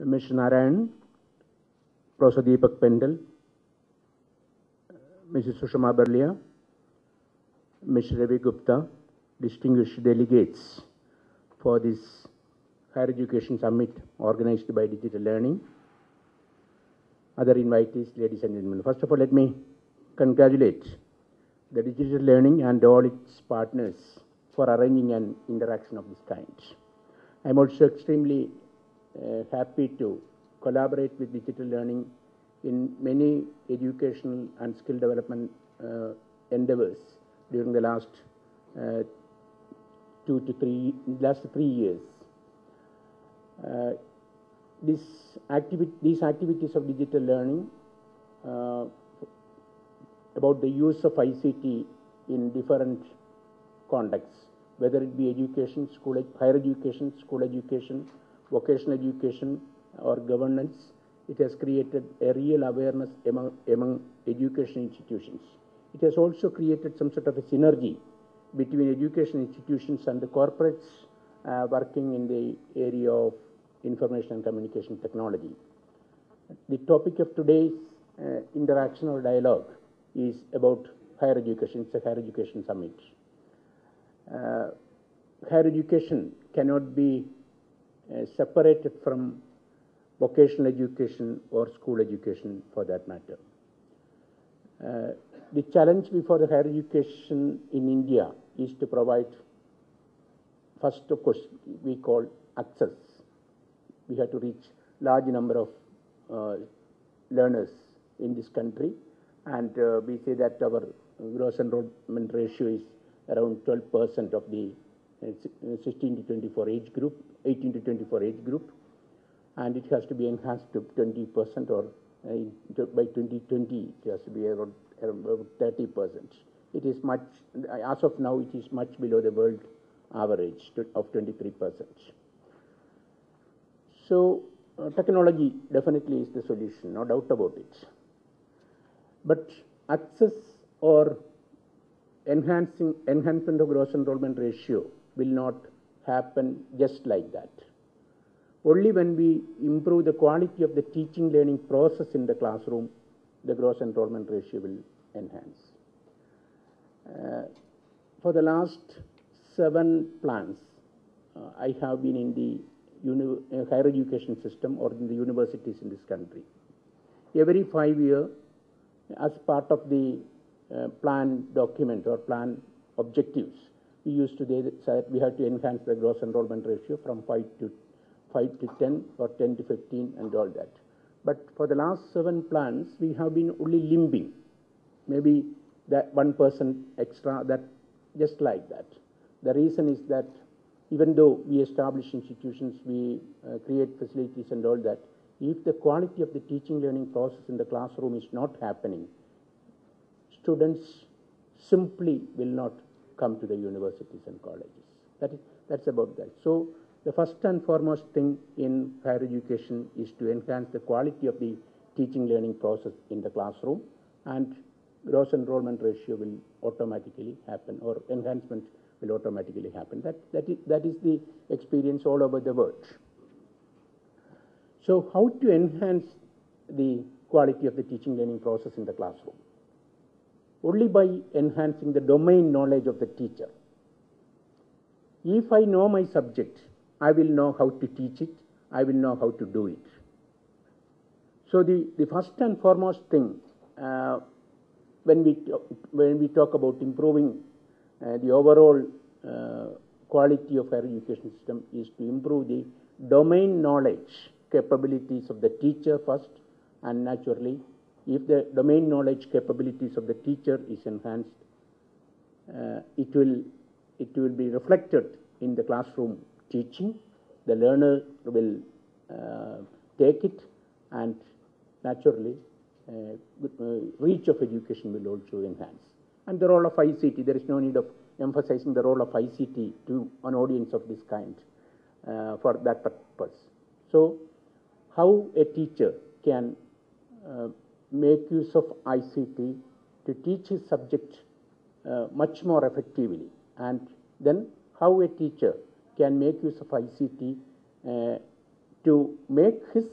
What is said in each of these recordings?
Mr. Narayan, Professor Deepak Pendal, Mrs. Sushma Barlia, Mr. Ravi Gupta, distinguished delegates for this Higher Education Summit organized by Digital Learning, other invitees, ladies and gentlemen. First of all, let me congratulate the Digital Learning and all its partners for arranging an interaction of this kind. I am also extremely happy to collaborate with Digital Learning in many educational and skill development endeavors during the last 3 years. These activities of digital learning about the use of ICT in different contexts, whether it be education, higher education, school education, vocational education, or governance, it has created a real awareness among education institutions. It has also created some sort of a synergy between education institutions and the corporates working in the area of information and communication technology. The topic of today's interaction or dialogue is about higher education. It's a higher education summit. Higher education cannot be separated from vocational education or school education for that matter. The challenge before the higher education in India is to provide, first of course, we call access. We have to reach large number of learners in this country, and we say that our gross enrollment ratio is around 12% of the 16 to 24 age group, 18 to 24 age group, and it has to be enhanced to 20%, or by 2020 it has to be around 30%. It is much, as of now, it is much below the world average of 23%. So technology definitely is the solution, no doubt about it. But access or enhancement of gross enrollment ratio will not happen just like that. Only when we improve the quality of the teaching learning process in the classroom, the gross enrollment ratio will enhance. For the last 7 plans, I have been in the higher education system or in the universities in this country. Every 5 years, as part of the plan document or plan objectives, we used to say that we have to enhance the gross enrollment ratio from 5 to 10 or 10 to 15 and all that. But for the last 7 plans, we have been only limping, maybe that 1% extra, that just like that. The reason is that even though we establish institutions, we create facilities and all that, if the quality of the teaching learning process in the classroom is not happening, students simply will not come to the universities and colleges. That's about that. So the first and foremost thing in higher education is to enhance the quality of the teaching learning process in the classroom, and gross enrollment ratio will automatically happen, or enhancement will automatically happen. That is the experience all over the world. So how to enhance the quality of the teaching learning process in the classroom? Only by enhancing the domain knowledge of the teacher. If I know my subject, I will know how to teach it, I will know how to do it. So the first and foremost thing when we talk about improving the overall quality of higher education system is to improve the domain knowledge capabilities of the teacher first, and naturally, if the domain knowledge capabilities of the teacher is enhanced, it will be reflected in the classroom teaching. The learner will take it, and naturally, reach of education will also enhance. And the role of ICT, there is no need of emphasizing the role of ICT to an audience of this kind for that purpose. So, how a teacher can make use of ICT to teach his subject much more effectively, and then how a teacher can make use of ICT to make his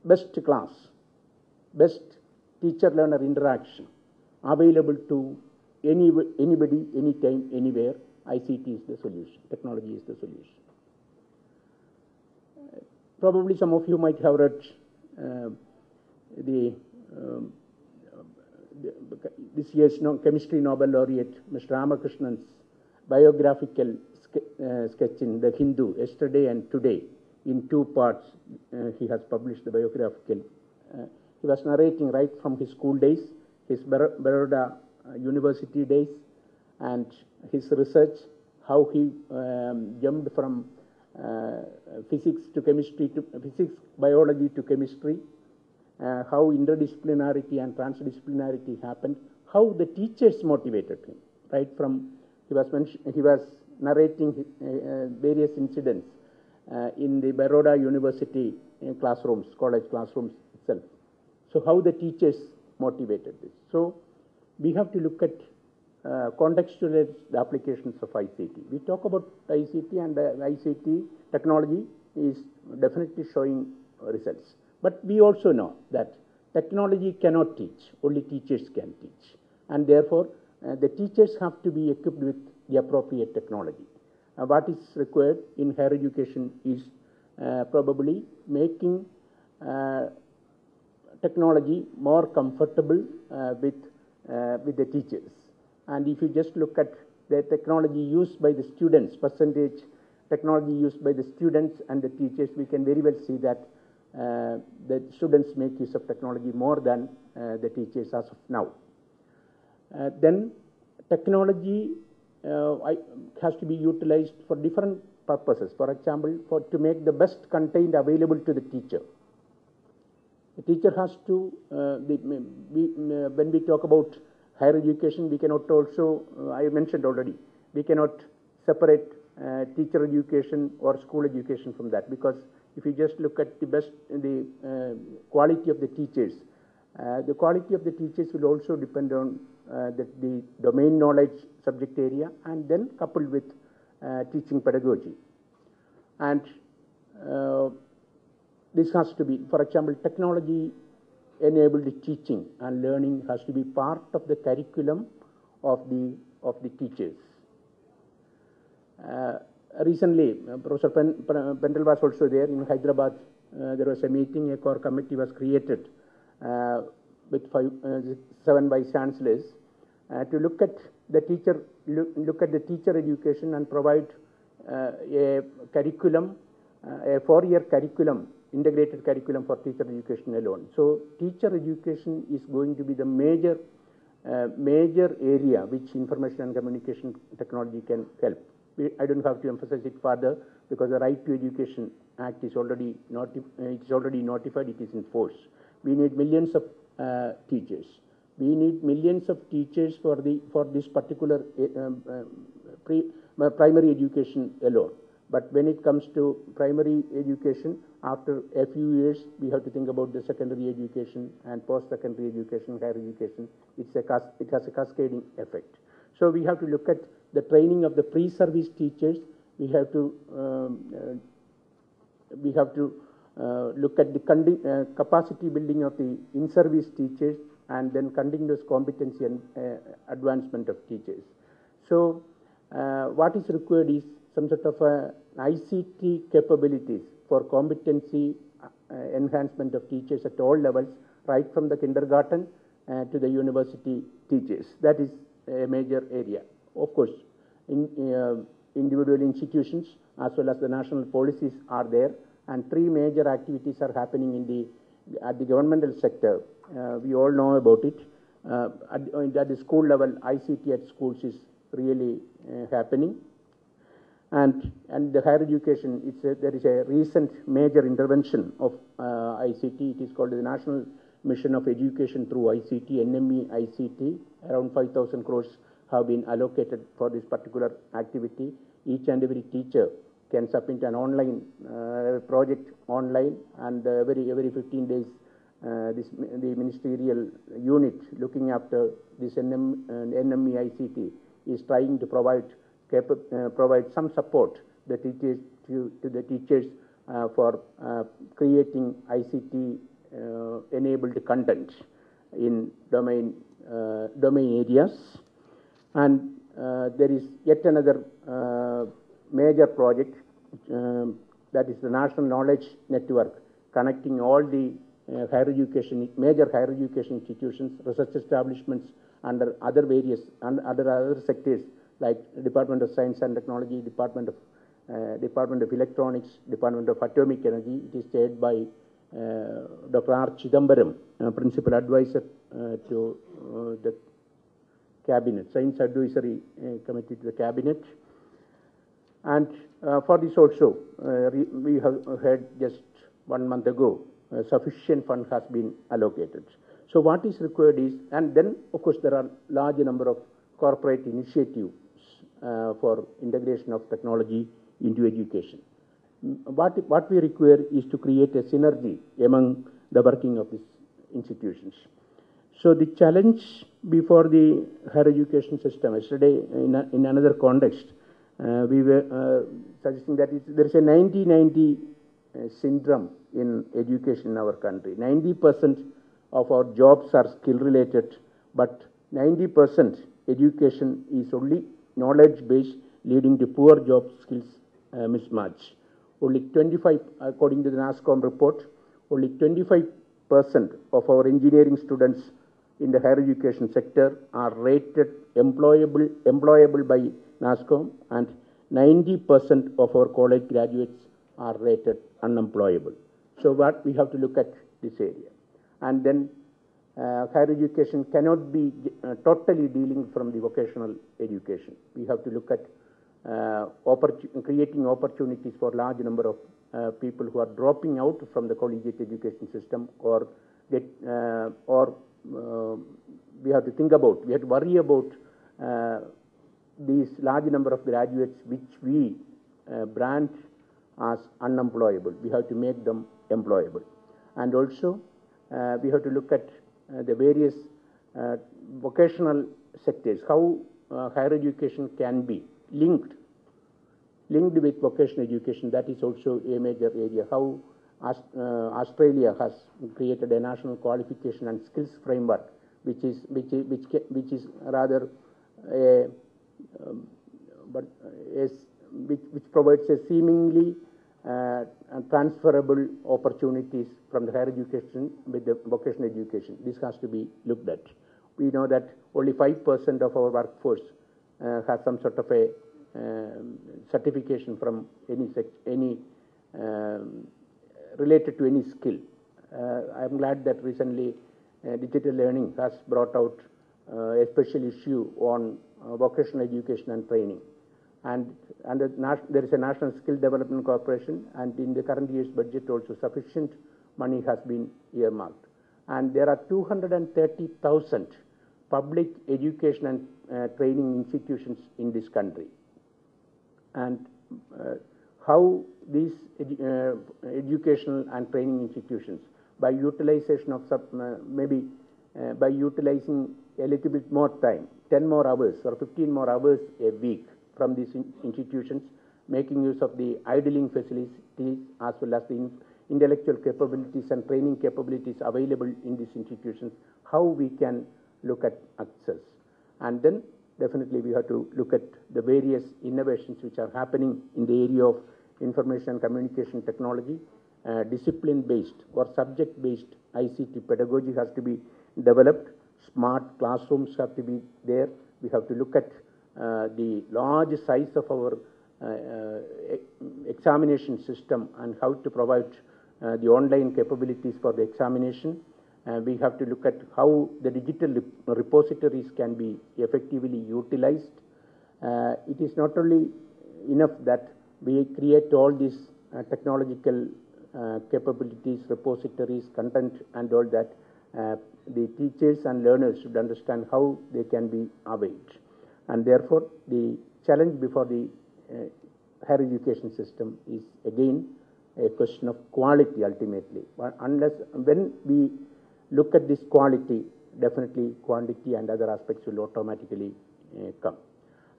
best class, best teacher-learner interaction available to anybody, anytime, anywhere. ICT is the solution. Technology is the solution. Probably some of you might have read this year's chemistry Nobel laureate, Mr. Ramakrishnan's biographical sketch in The Hindu, yesterday and today, in 2 parts. He has published the biographical. He was narrating right from his school days, his Baroda University days, and his research, how he jumped from physics to chemistry to physics, biology to chemistry, how interdisciplinarity and transdisciplinarity happened, how the teachers motivated him. Right from he was narrating various incidents in the Baroda University classrooms, college classrooms itself. So how the teachers motivated this. So we have to look at contextualize the applications of ICT. We talk about ICT, and ICT technology is definitely showing results. But we also know that technology cannot teach, only teachers can teach. And therefore, the teachers have to be equipped with the appropriate technology. What is required in higher education is probably making technology more comfortable with the teachers. And if you just look at the technology used by the students, percentage technology used by the students and the teachers, we can very well see that the students make use of technology more than the teachers as of now. Then technology has to be utilized for different purposes. For example, to make the best content available to the teacher. The teacher has to, when we talk about higher education, we cannot also, I mentioned already, we cannot separate teacher education or school education from that, because if you just look at the quality of the teachers, the quality of the teachers will also depend on the domain knowledge subject area, and then coupled with teaching pedagogy. And this has to be, for example, technology enabled teaching and learning has to be part of the curriculum of the teachers. Recently, Professor Pendle was also there in Hyderabad. There was a meeting, a core committee was created with 7 vice chancellors to look at the teacher education and provide a curriculum, a 4-year curriculum, integrated curriculum for teacher education alone. So teacher education is going to be the major area which information and communication technology can help. I don't have to emphasize it further, because the Right to Education Act is already notified, it is in force. We need millions of teachers. We need millions of teachers for this particular primary education alone. But when it comes to primary education, after a few years, we have to think about the secondary education and post-secondary education, higher education. It has a cascading effect. So we have to look at the training of the pre-service teachers. We have to look at the capacity building of the in-service teachers, and then continuous competency and advancement of teachers. So what is required is some sort of ICT capabilities for competency enhancement of teachers at all levels, right from the kindergarten to the university teachers. That is a major area. Of course, individual institutions as well as the national policies are there, and 3 major activities are happening at the governmental sector. We all know about it. At the school level, ICT at schools is really happening. And the higher education, there is a recent major intervention of ICT. It is called the National Mission of Education through ICT, NME ICT. Around 5,000 crores have been allocated for this particular activity. Each and every teacher can submit an online project online, and every 15 days, the ministerial unit looking after this NME ICT is trying to provide some support the teachers to the teachers for creating ICT enabled content in domain areas. And there is yet another major project, that is the National Knowledge Network, connecting all the major higher education institutions, research establishments under other other sectors like Department of Science and Technology, Department of Electronics, Department of Atomic Energy. It is chaired by Dr. R. Chidambaram, Principal Advisor to the Cabinet, Science Advisory Committee to the Cabinet. And for this also, we have heard just 1 month ago, sufficient fund has been allocated. So what is required is, and then of course there are large number of corporate initiatives for integration of technology into education. What we require is to create a synergy among the working of these institutions. So the challenge before the higher education system, yesterday in another context, we were suggesting that there is a 90-90 syndrome in education in our country. 90% of our jobs are skill related, but 90% education is only knowledge based, leading to poor job skills mismatch. Only 25, according to the NASSCOM report, only 25% of our engineering students in the higher education sector are rated employable by NASSCOM, and 90% of our college graduates are rated unemployable. So what we have to look at this area. And then higher education cannot be totally dealing from the vocational education. We have to look at creating opportunities for large number of people who are dropping out from the collegiate education system, or we have to worry about these large number of graduates which we brand as unemployable. We have to make them employable. And also we have to look at the various vocational sectors, how higher education can be linked with vocational education. That is also a major area. How Australia has created a national qualification and skills framework, which is rather which provides a seemingly transferable opportunities from the higher education with the vocational education. This has to be looked at. We know that only 5% of our workforce has some sort of a certification from any related to any skill. I am glad that recently digital learning has brought out a special issue on vocational education and training. And there is a National Skill Development Corporation, and in the current year's budget also sufficient money has been earmarked. And there are 230,000 public education and training institutions in this country. And how these educational and training institutions, by utilization of by utilizing a little bit more time, 10 more hours or 15 more hours a week from these institutions, making use of the idling facilities as well as the intellectual capabilities and training capabilities available in these institutions, how we can look at access. And then definitely we have to look at the various innovations which are happening in the area of information and communication technology. Discipline-based or subject-based ICT pedagogy has to be developed. Smart classrooms have to be there. We have to look at the large size of our examination system and how to provide the online capabilities for the examination. We have to look at how the digital repositories can be effectively utilized. It is not only enough that we create all these technological capabilities, repositories, content and all that. The teachers and learners should understand how they can be availed. And therefore, the challenge before the higher education system is again a question of quality ultimately. When we look at this quality, definitely quantity and other aspects will automatically come.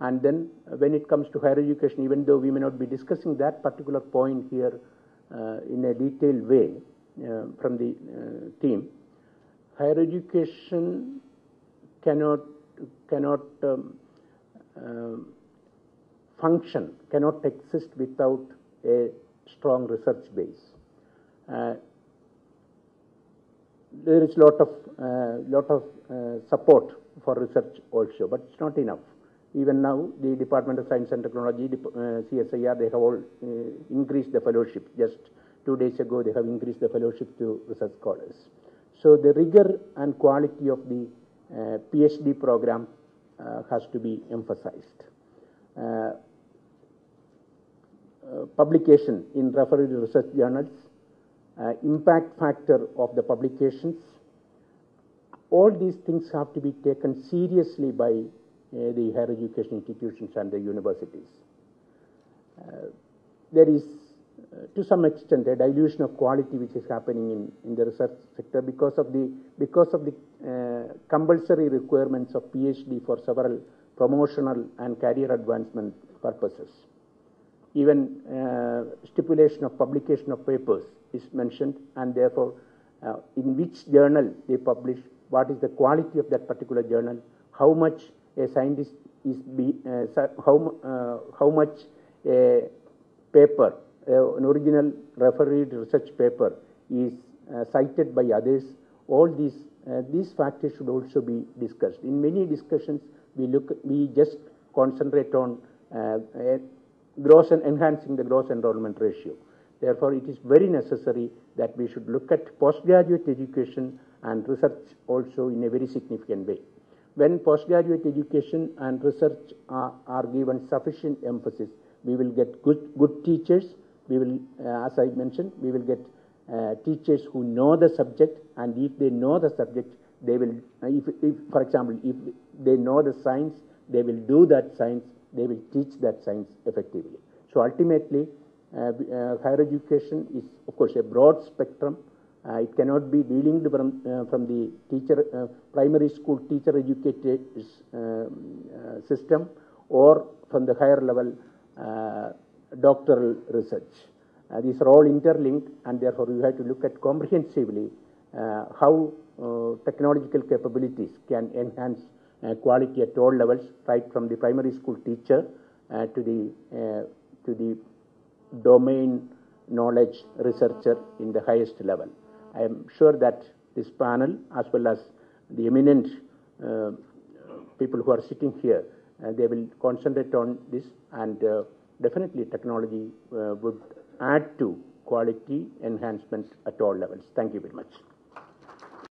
And then when it comes to higher education, even though we may not be discussing that particular point here in a detailed way from the team, higher education cannot function, cannot exist without a strong research base. There is lot of support for research also, but it's not enough. Even now, the Department of Science and Technology, CSIR, they have all increased the fellowship. Just 2 days ago, they have increased the fellowship to research scholars. So the rigor and quality of the PhD program has to be emphasized. Publication in referred research journals, impact factor of the publications, all these things have to be taken seriously by the higher education institutions and the universities. There is, to some extent, a dilution of quality which is happening in the research sector because of the compulsory requirements of PhD for several promotional and career advancement purposes. Even stipulation of publication of papers is mentioned, and therefore in which journal they publish, what is the quality of that particular journal, how much a scientist is how much a paper, an original refereed research paper is cited by others. All these factors should also be discussed. In many discussions, we just concentrate on enhancing the gross enrollment ratio. Therefore, it is very necessary that we should look at postgraduate education and research also in a very significant way. When postgraduate education and research are given sufficient emphasis, we will get good teachers. We will, as I mentioned, we will get teachers who know the subject, and if they know the subject, they will, if for example, if they know the science, they will do that science, they will teach that science effectively. So ultimately, higher education is, of course, a broad spectrum. It cannot be dealing from the teacher, primary school teacher educated system, or from the higher level doctoral research. These are all interlinked, and therefore we have to look at comprehensively how technological capabilities can enhance quality at all levels, right from the primary school teacher to the domain knowledge researcher in the highest level. I am sure that this panel, as well as the eminent people who are sitting here, they will concentrate on this, and definitely technology would add to quality enhancement at all levels. Thank you very much.